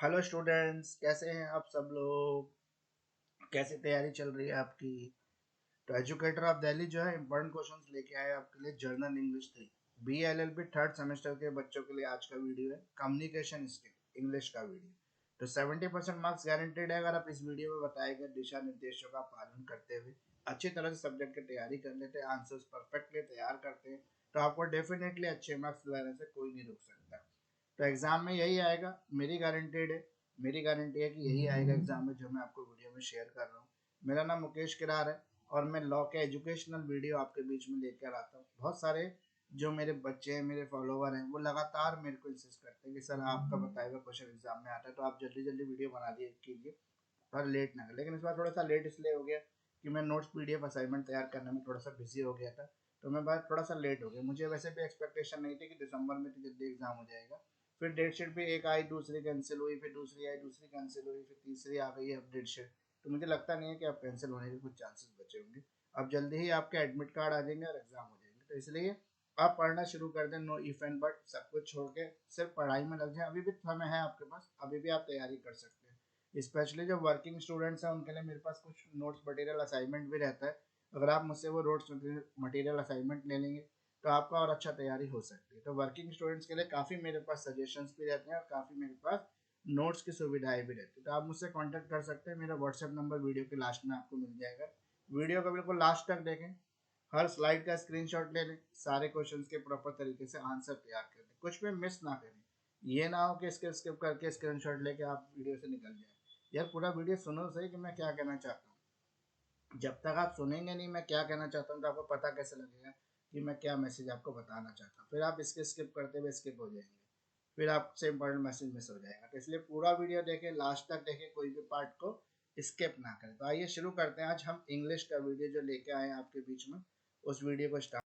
Hello students, कैसे हैं आप सब लोग। कैसी तैयारी चल रही है आपकी। तो एजुकेटर ऑफ दिल्ली जो है इंपॉर्टेंट क्वेश्चंस लेके आए आपके लिए। Journal English 3 BLLB third semester के बच्चों के लिए आज का वीडियो है कम्युनिकेशन स्किल इंग्लिश का वीडियो। तो 70% मार्क्स गारंटेड है अगर आप इस वीडियो में बताए गए दिशा निर्देशों का पालन करते हुए अच्छी तरह से सब्जेक्ट की तैयारी कर लेते हैं, आंसर्स परफेक्टली तैयार करते हैं, तो आपको डेफिनेटली अच्छे मार्क्स लाने से कोई नहीं रोक सकता। तो एग्जाम में यही आएगा, मेरी गारंटेड है। मेरी गारंटी है कि यही आएगा एग्जाम में जो मैं आपको वीडियो में शेयर कर रहा हूँ। मेरा नाम मुकेश किरार है और मैं लॉ के एजुकेशनल वीडियो आपके बीच में लेकर आता हूँ। बहुत सारे जो मेरे बच्चे हैं, मेरे फॉलोवर हैं, वो लगातार मेरे को इंसिस्ट करते हैं कि सर आपका बताया हुआ क्वेश्चन एग्जाम में आता है तो आप जल्दी जल्दी वीडियो बना दिए कीजिए, थोड़ा लेट ना कर। लेकिन इस बार थोड़ा सा लेट इसलिए हो गया कि मैं नोट्स PDF असाइनमेंट तैयार करने में थोड़ा सा बिजी हो गया था, तो मैं बात थोड़ा सा लेट हो गया। मुझे वैसे भी एक्सपेक्टेशन नहीं थी कि दिसंबर में इतनी जल्दी एग्जाम हो जाएगा। फिर डेट शीट भी एक आई, दूसरी कैंसिल हुई, फिर दूसरी आई, दूसरी कैंसिल हुई, फिर तीसरी आ गई है अब डेट शीट। तो मुझे लगता नहीं है कि अब कैंसिल होने के कुछ चांसेस बचे होंगे। अब जल्दी ही आपके एडमिट कार्ड आ जाएंगे और एग्जाम हो जाएंगे, तो इसलिए आप पढ़ना शुरू कर दें। नो इफ एंड बट, सब कुछ छोड़ के सिर्फ पढ़ाई में लग जाए। अभी भी समय है आपके पास, अभी भी आप तैयारी कर सकते हैं। स्पेशली जो वर्किंग स्टूडेंट्स हैं उनके लिए मेरे पास कुछ नोट्स मटेरियल असाइनमेंट भी रहता है। अगर आप मुझसे वो नोट्स मटेरियल असाइनमेंट ले लेंगे तो आपका और अच्छा तैयारी हो सकती है। तो वर्किंग स्टूडेंट्स के लिए काफ़ी मेरे पास सजेशंस भी रहते हैं और काफ़ी मेरे पास नोट्स की सुविधाएं भी रहती है। तो आप मुझसे कांटेक्ट कर सकते हैं। मेरा व्हाट्सएप नंबर वीडियो के लास्ट में आपको मिल जाएगा। वीडियो को बिल्कुल लास्ट तक देखें, हर स्लाइड का स्क्रीनशॉट ले लें, सारे क्वेश्चंस के प्रॉपर तरीके से आंसर तैयार कर लें, कुछ भी मिस ना करें। ये ना हो कि स्किप करके स्क्रीनशॉट लेके आप वीडियो से निकल जाए। यार पूरा वीडियो सुनो सही कि मैं क्या कहना चाहता हूँ। जब तक आप सुनेंगे नहीं मैं क्या कहना चाहता हूँ तो आपको पता कैसे लगेगा कि मैं क्या मैसेज आपको बताना चाहता हूँ। फिर आप इसके स्किप करते हुए स्किप हो जाएंगे, फिर आपसे इंपॉर्टेंट मैसेज मिस हो जाएगा। तो इसलिए पूरा वीडियो देखें, लास्ट तक देखें, कोई भी पार्ट को स्किप ना करें। तो आइए शुरू करते हैं। आज हम इंग्लिश का वीडियो जो लेके आए हैं आपके बीच में, उस वीडियो को स्टार्ट।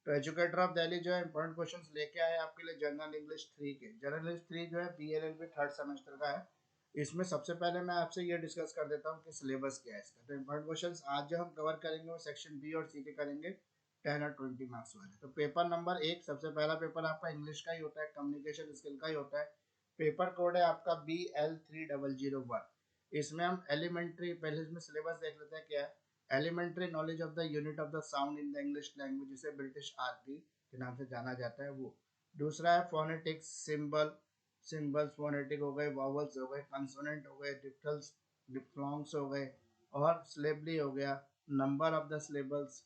तो एजुकेटर ऑफ दिल्ली जो है इंपॉर्टेंट क्वेश्चंस लेके आए आपके लिए जनरल इंग्लिश 3 के। जनरल इंग्लिश 3 जो है BLLB थर्ड सेमेस्टर का है। इसमें सबसे पहले मैं आपसे ये डिस्कस कर देता हूँ कि सिलेबस क्या है इसका। तो इंपॉर्टेंट क्वेश्चंस आज जो हम कवर करेंगे वो सेक्शन बी और सी के करेंगे, 10 और 20 मार्क्स वाले। तो पेपर नंबर 1, सबसे पहला पेपर आपका इंग्लिश का ही होता है, कम्युनिकेशन स्किल का ही होता है। पेपर कोड है आपका BL3001। इसमें हम एलिमेंट्री, पहले इसमें सिलेबस देख लेते हैं क्या है। Elementary knowledge of the unit of the sound in the English language, जिसे ब्रिटिश आरबी के नाम से जाना जाता है वो। दूसरा है फोनेटिक्स, सिंबल्स फोनेटिक हो गए, वॉवल्स हो गए, कंसोनेंट हो गए, डिप्थल्स डिप्थोंग्स हो गए, और सिलेबली हो गया, number of the syllables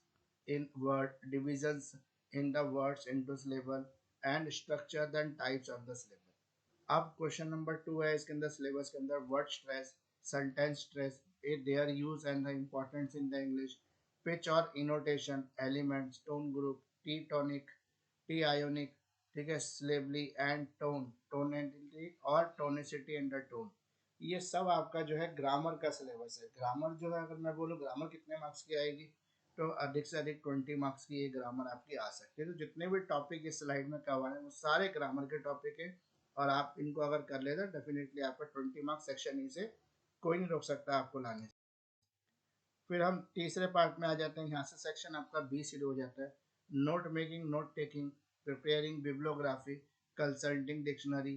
in word, divisions in the words into syllable, and structure then types of the syllable. अब क्वेश्चन नंबर 2 है इसके अंदर, सिलेबस के अंदर, word stress, sentence stress, their use and the importance in the English, pitch or intonation, elements, tone group, T tonic, T ionic, ठीक है, syllably and tone, tonality और tonicity and the tone। ये सब आपका जो है ग्रामर का syllabus है। ग्रामर जो है, अगर मैं बोलूँ ग्रामर कितने मार्क्स की आएगी, तो अधिक से अधिक 20 मार्क्स की ये ग्रामर आपकी आ सकती है। तो जितने भी टॉपिक इस स्लाइड में कवर है वो सारे ग्रामर के टॉपिक है, और आप इनको अगर कर लेते हैं डेफिनेटली आपका 20 मार्क्स सेक्शन ई से कोई नहीं रोक सकता आपको लाने से। फिर हम तीसरे पार्ट में आ जाते हैं। यहाँ से सेक्शन आपका बी शुरू हो जाता है। Note making, note taking, preparing bibliography, consulting dictionary,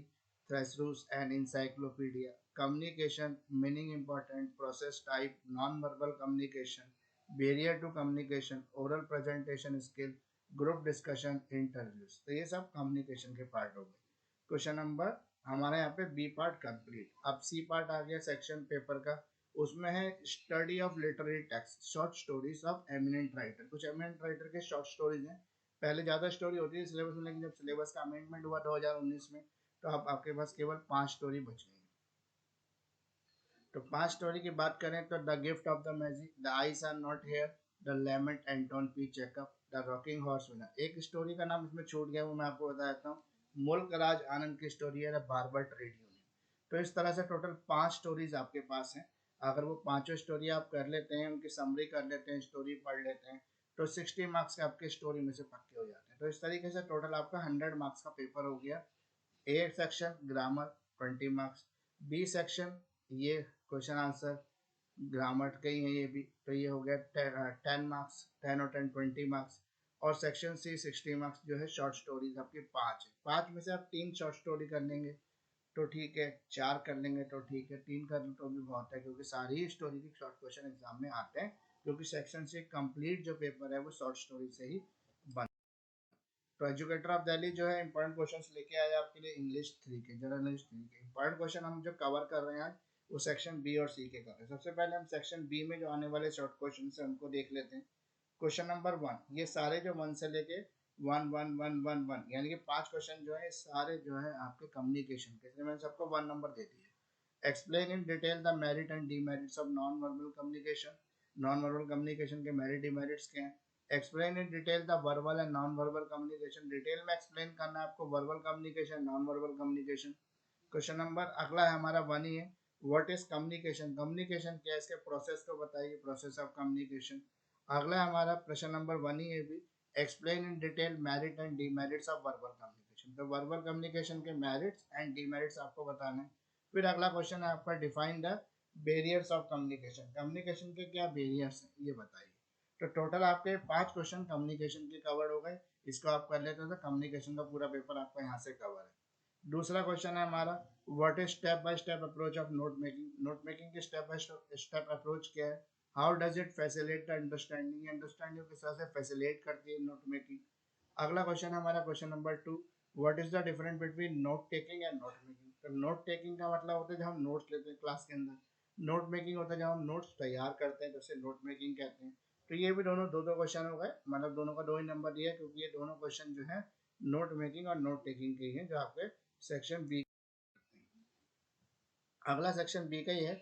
thesaurus and encyclopaedia, communication, meaning important, process type, non verbal communication, barrier to communication, oral presentation skill, group discussion, interviews. तो ये सब कम्युनिकेशन के part हो गए। क्वेश्चन नंबर हमारे यहाँ पे B part complete. अब सी पार्ट आ गया सेक्शन पेपर का। उसमें है study of literary text, short stories of eminent writer. कुछ एमिनेंट राइटर के शॉर्ट स्टोरीज हैं। पहले ज़्यादा स्टोरी होती थी सिलेबस में, लेकिन जब सिलेबस का अमेंडमेंट हुआ 2019 में, तो अब आपके पास केवल 5 स्टोरी बच गई। तो 5 स्टोरी की बात करें तो the gift of the magic, the eyes are not here, the lament Anton P Chekhov, the rocking horse winner. एक स्टोरी का नाम इसमें छूट गया, वो मैं आपको बता देता हूँ। मुल्क राज आनंद की स्टोरी है, द बार्बर ट्रेड यूनियन। तो इस तरह से टोटल 5 स्टोरीज आपके पास हैं। अगर वो पांचों स्टोरी आप कर लेते हैं, उनकी समरी कर लेते हैं, स्टोरी पढ़ लेते हैं, तो 60 मार्क्स के आपके स्टोरी में से पक्के हो जाते हैं। तो इस तरीके से टोटल आपका 100 मार्क्स का पेपर हो गया। A section grammar 20 marks, B section ये क्वेश्चन आंसर ग्रामर के ही है ये भी, तो ये हो गया 10 मार्क्स, 10 और 10 20 मार्क्स। और सेक्शन सी 60 मार्क्स जो है शॉर्ट स्टोरीज आपकी 5 है। 5 में से आप 3 शॉर्ट स्टोरी कर लेंगे, तो ठीक है, 4 कर लेंगे तो ठीक है, 3 कर लें तो भी बहुत है, क्योंकि सारी ही स्टोरी के शॉर्ट क्वेश्चन एग्जाम में आते हैं, क्योंकि सेक्शन से कंप्लीट जो पेपर है वो शॉर्ट स्टोरी से ही बन। तो एजुकेटर ऑफ दिल्ली जो है इंपॉर्टेंट क्वेश्चंस लेके आया आपके लिए इंग्लिश 3 के, जनरल इंग्लिश 3 के इंपॉर्टेंट क्वेश्चन हम जो कवर कर रहे हैं आज, वो सेक्शन बी और सी के कर रहे हैं। सबसे पहले हम सेक्शन बी में जो आने वाले शॉर्ट क्वेश्चन है उनको देख लेते हैं। क्वेश्चन नंबर 1, ये सारे जो 1 से लेके 1 1 1 1 1 यानी कि 5 क्वेश्चन जो है सारे जो है आपके कम्युनिकेशन के, इसलिए मैंने सबको 1 नंबर दे दिया। Explain in detail the merit and demerits of non verbal communication, non verbal communication के मेरिट डीमेरिट्स क्या हैं। Explain in detail the verbal and non verbal communication, detail में एक्सप्लेन करना है आपको verbal communication, non verbal communication. Question number अगला है हमारा 1 ही है, व्हाट इज कम्युनिकेशन, कम्युनिकेशन क्या है, इसके प्रोसेस को बताइए, प्रोसेस ऑफ कम्युनिकेशन। अगला हमारा प्रश्न नंबर 1 ही है भी, explain in detail merit and demerits of verbal communication, तो वर्बल कम्युनिकेशन के मेरिट्स एंड डीमेरिट्स आपको बताना है। फिर अगला क्वेश्चन है आपका, define the barriers of communication, communication के क्या बैरियर्स हैं ये बताइए। तो टोटल आपके 5 क्वेश्चन कम्युनिकेशन के कवर हो गए, इसको आप कर लेते तो कम्युनिकेशन का पूरा पेपर आपका यहाँ से कवर है। दूसरा क्वेश्चन है हमारा, what is step by step approach of note making, note making की स्टेप बाय स्टेप अप्रोच क्या है। How does it facilitate the understanding, understanding के साथ से फैसिलिटेट करती है नोट मेकिंग। अगला क्वेश्चन है हमारा question number 2, what is the difference between note taking and note making, तो नोट टेकिंग का मतलब होता है जब हम नोट्स लेते हैं क्लास के अंदर, नोट मेकिंग होता है जब हम नोट्स तैयार करते हैं, जैसे नोट मेकिंग कहते हैं। तो ये भी दोनों दो दो क्वेश्चन हो गए, मतलब दोनों का 2 ही नंबर दिया, क्योंकि ये दोनों क्वेश्चन जो है नोट मेकिंग और नोट टेकिंग के ही हैं जो आपके सेक्शन बी। अगला सेक्शन बी का ही है,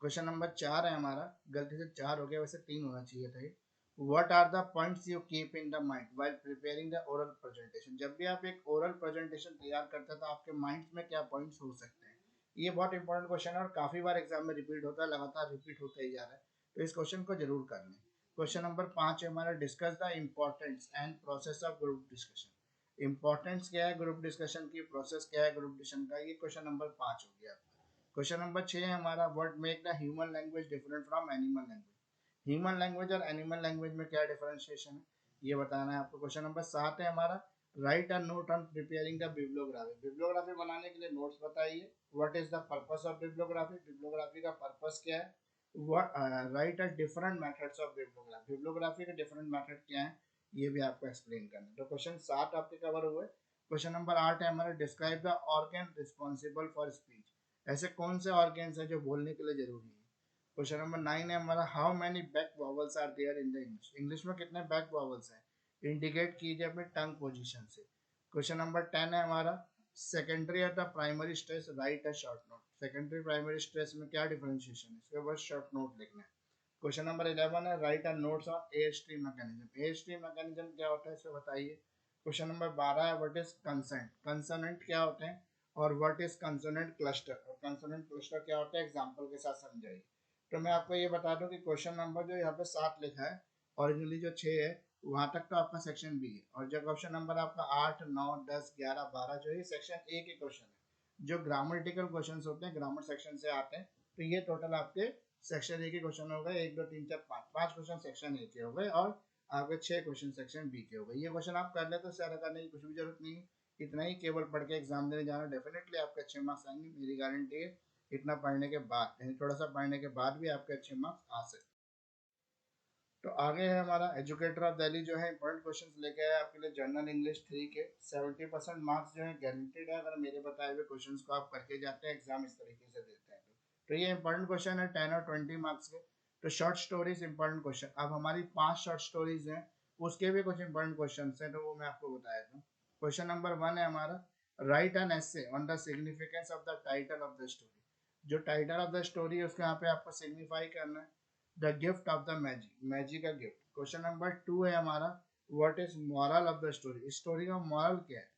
क्वेश्चन नंबर 4 है हमारा, गलती से 4 हो गया, वैसे 3 होना चाहिए था ये। What are the points you keep in the mind while preparing the oral presentation, जब भी आप एक ओरल प्रेजेंटेशन तैयार करते हैं तो आपके माइंड में क्या पॉइंट्स हो सकते हैं। ये बहुत इंपॉर्टेंट क्वेश्चन है और काफी बार एग्जाम में रिपीट होता है, लगातार रिपीट होता ही जा रहा है, तो इस क्वेश्चन को जरूर कर लें। क्वेश्चन नंबर 5 है हमारा, discuss the importance and process of group discussion, importance क्या है ग्रुप डिस्कशन की, प्रोसेस क्या है ग्रुप डिस्कशन का, ये क्वेश्चन नंबर 5 हो गया। क्वेश्चन नंबर 6 है हमारा, what make the human language different from animal language, human language और एनिमल लैंग्वेज में क्या डिफरेंशिएशन है ये बताना है आपको। क्वेश्चन नंबर 7 है हमारा, right a note on preparing the bibliography, bibliography बनाने के लिए नोट्स बताइए। What is the purpose of bibliography, bibliography का पर्पस क्या है। Right a different methods of bibliography, bibliography के डिफरेंट मेथड क्या है ये भी आपको एक्सप्लेन करना है। तो क्वेश्चन 7 आपके कवर हुए। क्वेश्चन नंबर 8 है हमारा, describe the organ responsible for speech, ऐसे कौन से ऑर्गन्स हैं जो बोलने के लिए जरूरी है। क्वेश्चन नंबर 9 है हमारा, how many back vowels are there in the English, English में कितने बैक वॉवल्स हैं, इंडिकेट कीजिए अपने टंग पोजीशन से। क्वेश्चन नंबर 10 है हमारा, सेकेंडरी और the primary stress write a short note, secondary primary stress में क्या डिफरेंशिएशन है, इसके बाद शॉर्ट नोट लिखना है। क्वेश्चन नंबर 11 है, right a notes on air stream mechanism, air stream mechanism क्या होता है इसे बताइए। क्वेश्चन नंबर 12 है, व्हाट इज कंसर्न, कंसोनेंट क्या होते हैं, और व्हाट इज कंसोनेंट क्लस्टर, और कंसोनेंट क्लस्टर क्या होता है एग्जांपल के साथ समझाइए। तो मैं आपको ये बता दूं कि क्वेश्चन नंबर जो यहाँ पे 7 लिखा है, ओरिजिनली जो 6 है वहां तक तो आपका सेक्शन बी है, और जो क्वेश्चन नंबर आपका 8 9 10 11 12 जो है सेक्शन ए के क्वेश्चन है, जो ग्रामेटिकल क्वेश्चन होते हैं ग्रामर सेक्शन से आते हैं। तो ये टोटल आपके सेक्शन ए के क्वेश्चन हो गए, 1 2 3 4 5, 5 क्वेश्चन सेक्शन ए के हो गए और आपके 6 क्वेश्चन सेक्शन बी के हो गए। ये क्वेश्चन आप कर ले तो सारा करने की कुछ भी जरूरत नहीं है, इतना ही केवल पढ़ के एग्जाम देने जाना, डेफिनेटली आपके अच्छे मार्क्स आएंगे, मेरी गारंटी है। इतना पढ़ने के बाद यानी थोड़ा सा पढ़ने के बाद भी आपके अच्छे मार्क्स आ सकते। तो आगे है हमारा एजुकेटर ऑफ दिल्ली जो है इंपॉर्टेंट क्वेश्चंस लेके आया आपके लिए जनरल इंग्लिश 3 के, 70% मार्क्स जो है गारंटेड है, अगर मेरे बताए हुए क्वेश्चंस को आप करके जाते हैं एग्जाम इस तरीके से देते हैं तो ये इंपॉर्टेंट क्वेश्चन है 10 और 20 मार्क्स के। तो शॉर्ट स्टोरीज इंपॉर्टेंट क्वेश्चन, अब हमारी 5 शॉर्ट स्टोरीज हैं, उसके भी कुछ इंपॉर्टेंट क्वेश्चन हैं तो वो मैं आपको बताया था। क्वेश्चन नंबर 1 है हमारा, write an essay on the significance of the title of the story, जो टाइटल ऑफ द स्टोरी है उसके यहाँ पे आपको सिग्निफाई करना है। The gift of the magic, magic का गिफ्ट। क्वेश्चन नंबर 2 है हमारा, what is moral of the story, story का मॉरल क्या है।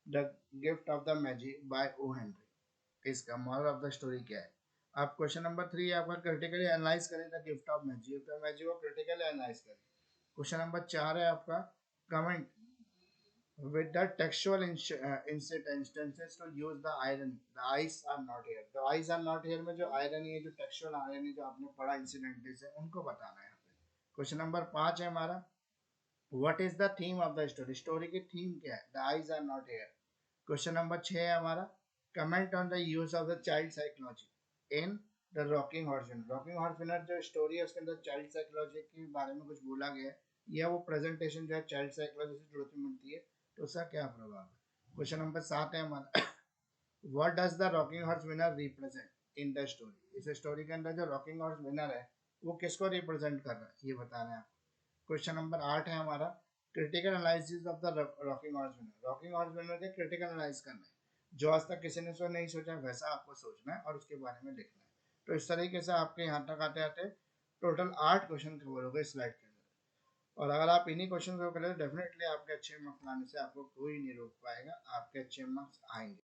The gift of the magic by O Henry, इसका मॉरल ऑफ द स्टोरी क्या है। आप क्वेश्चन नंबर 3 आपका क्रिटिकली एनालाइज करें द गिफ्ट ऑफ मैजिक, तो मैजिक को क्रिटिकली एनालाइज करें। क्वेश्चन नंबर 4 है आपका, comment with the textual instances to use the irony, the eyes are not here, the eyes are not here में जो irony है, जो textual irony जो आपने पढ़ा इंसिडेंट से उनको बताना है यहाँ पे। क्वेश्चन नंबर 5 है हमारा, what is the theme of the story, story की थीम क्या है, the eyes are not here. Question number 6 है हमारा, comment on the use of the child psychology in the rocking horse winner. Rocking horse winner जो story है उसके अंदर child psychology के बारे में कुछ बोला गया है, या वो प्रेजेंटेशन जो है चाइल्ड साइकोलॉजी से जुड़ती मिलती है, तो उसका क्या प्रभाव है। क्वेश्चन नंबर 7 है हमारा, what does the rocking horse winner represent in the story. इस स्टोरी के अंदर जो रॉकिंग हॉर्स विनर है वो किसको रिप्रेजेंट कर रहा है, ये बता रहे हैं आपको। क्वेश्चन नंबर 8 है हमारा, critical analysis of the rocking horse winner. Rocking horse winner के क्रिटिकल एनालाइज करना है, जो आज तक किसी ने सो नहीं सोचा वैसा आपको सोचना है और उसके बारे में लिखना है। तो इस तरीके से आपके यहाँ तक आते आते टोटल 8 क्वेश्चन कवर हो गए स्लाइड के अंदर। और अगर आप इन्हीं क्वेश्चन को करें तो डेफिनेटली आपके अच्छे मार्क्स लाने से आपको कोई नहीं रोक पाएगा, आपके अच्छे मार्क्स आएंगे।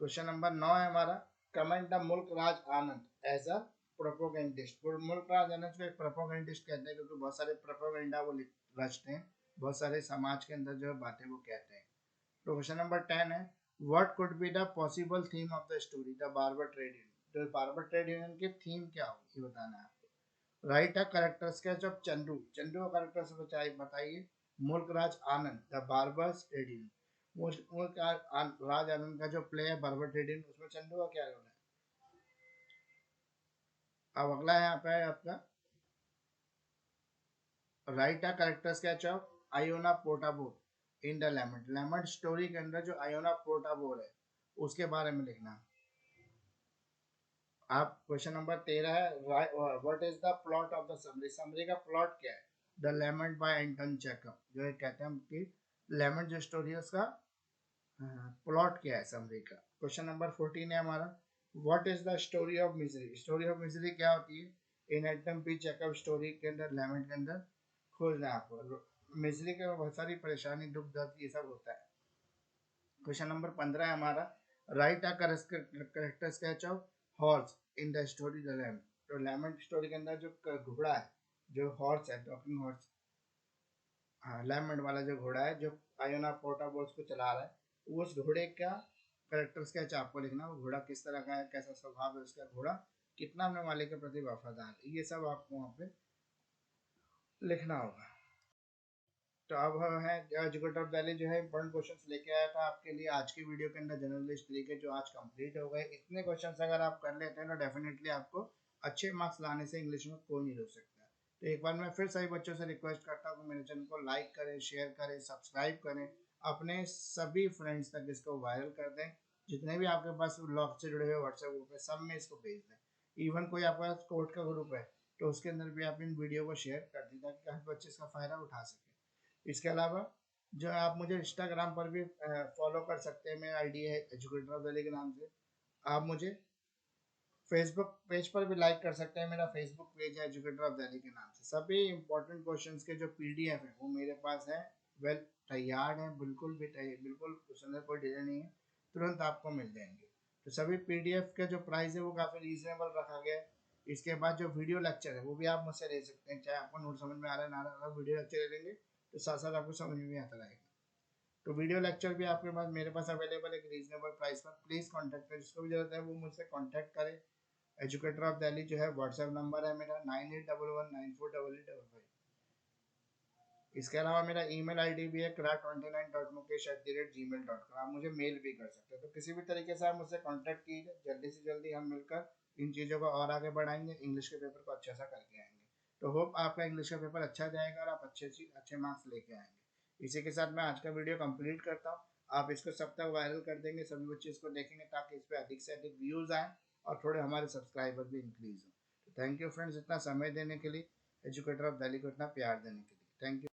क्वेश्चन नंबर 9 है हमारा, कमेंट द मुल्क Raj Anand as a propagandist. मुल्क राज आनंद को एक प्रोपोगेंडिस्ट कहते हैं क्योंकि बहुत सारे प्रोपोगेंडा वो रचते हैं, बहुत सारे समाज के अंदर जो बातें वो कहते हैं। तो क्वेश्चन नंबर 10 है, what could be the possible theme of the story the barber trade union. तो बार्बर ट्रेड यूनियन की थीम क्या होगी ये बताना है आपको। Right a character sketch of Chandu. Chandu का कैरेक्टर से बताइए। मुल्क Raj Anand the barbers trade union. Raj Anand का जो प्ले है बार्बर ट्रेड यूनियन, उसमें चंदू का क्या रोल है। अब अगला यहाँ पे है आपका, write a character sketch of Iona Potapov in the Lament. Lament story के अंदर जो आयोना पोर्टाबोर है उसके बारे में लिखना। आप क्वेश्चन नंबर 13 है, what is the plot of the summary. Summary का प्लॉट क्या है। The lament by Anton Chekhov. जो है कहते हैं कि लेमेंट जो स्टोरी है उसका प्लॉट क्या है समरी का। क्वेश्चन नंबर 14 है हमारा, what is the story of misery. Story of misery क्या होती है। इन एंटन पी चेकअप स्टोरी के अंदर लेमेंट के अंदर खोजना है आपको। मिजरी के बहुत सारी परेशानी दुख दर्द ये सब होता है। क्वेश्चन नंबर 15 है हमारा, right a character sketch of horse in the story the lamp. तो लैमेंट स्टोरी के अंदर जो घोड़ा है, जो हॉर्स है टॉकिंग हॉर्स, हाँ लैमेंट वाला जो घोड़ा है जो आयोना पोर्टाबोस को चला रहा है, उस घोड़े का करेक्टर स्केच आपको लिखना। वो घोड़ा किस तरह का है, कैसा स्वभाव है उसका, घोड़ा कितना अपने मालिक के प्रति वफादार है, ये सब आपको वहाँ पे लिखना होगा। तो अब है एजुकेटर ऑफ दिल्ली जो है इंपॉर्टेंट क्वेश्चंस लेके आया था आपके लिए आज की वीडियो के अंदर। जनरल लिस्ट तरीके जो आज कंप्लीट हो गए, इतने क्वेश्चंस अगर आप कर लेते हैं तो डेफिनेटली आपको अच्छे मार्क्स लाने से इंग्लिश में कोई नहीं रोक सकता। तो एक बार मैं फिर सभी बच्चों से रिक्वेस्ट करता हूँ कि मेरे चैनल को लाइक करें, शेयर करें, सब्सक्राइब करें, अपने सभी फ्रेंड्स तक इसको वायरल कर दें। जितने भी आपके पास ब्लॉग से जुड़े हुए व्हाट्सएप ग्रुप है सब में इसको भेज दें। इवन कोई आपके पास कोर्ट का ग्रुप है तो उसके अंदर भी आप इन वीडियो को शेयर कर दें ताकि काफी बच्चे इसका फायदा उठा सकें। इसके अलावा जो है आप मुझे इंस्टाग्राम पर भी फॉलो कर सकते हैं, मेरा आईडी है एजुकेटर ऑफ दिल्ली के नाम से। आप मुझे फेसबुक पेज पर भी लाइक कर सकते हैं, मेरा फेसबुक पेज है एजुकेटर ऑफ दिल्ली के नाम से। सभी इंपॉर्टेंट क्वेश्चंस के जो पीडीएफ है वो मेरे पास है, वेल तैयार है, बिल्कुल भी बिल्कुल उसके अंदर कोई डिले नहीं है, तुरंत आपको मिल जाएंगे। तो सभी पीडीएफ का जो प्राइस है वो काफ़ी रीजनेबल रखा गया है। इसके बाद जो वीडियो लेक्चर है वो भी आप मुझसे ले सकते हैं, चाहे आपको नोट समझ में आ रहा है ना आ रहा है, वीडियो लेक्चर ले लेंगे तो साथ साथ आपको समझ में भी आता रहेगा। तो वीडियो लेक्चर भी आपके पास मेरे पास अवेलेबल है एक रीजनेबल प्राइस पर। प्लीज़ कॉन्टैक्ट करें, जिसको भी जरूरत है वो मुझसे कॉन्टैक्ट करें। एजुकेटर ऑफ दिल्ली जो है व्हाट्सएप नंबर है मेरा 9811948855। इसके अलावा मेरा ईमेल आईडी भी है kra29.mukesh@gmail.com। आप मुझे मेल भी कर सकते हैं। तो किसी भी तरीके से आप मुझसे कॉन्टैक्ट कीजिए, जल्दी से जल्दी हम मिलकर इन चीज़ों को और आगे बढ़ाएंगे, इंग्लिश के पेपर को अच्छा सा करके आएंगे। तो होप आपका इंग्लिश का पेपर अच्छा जाएगा और आप अच्छे मार्क्स लेके आएंगे। इसी के साथ मैं आज का वीडियो कंप्लीट करता हूँ। आप इसको सब तक वायरल कर देंगे, सभी बच्चे इसको देखेंगे ताकि इस पर अधिक से अधिक व्यूज़ आए और थोड़े हमारे सब्सक्राइबर भी इंक्रीज हो। तो थैंक यू फ्रेंड्स इतना समय देने के लिए, एजुकेटर ऑफ दिल्ली को इतना प्यार देने के लिए। Thank you.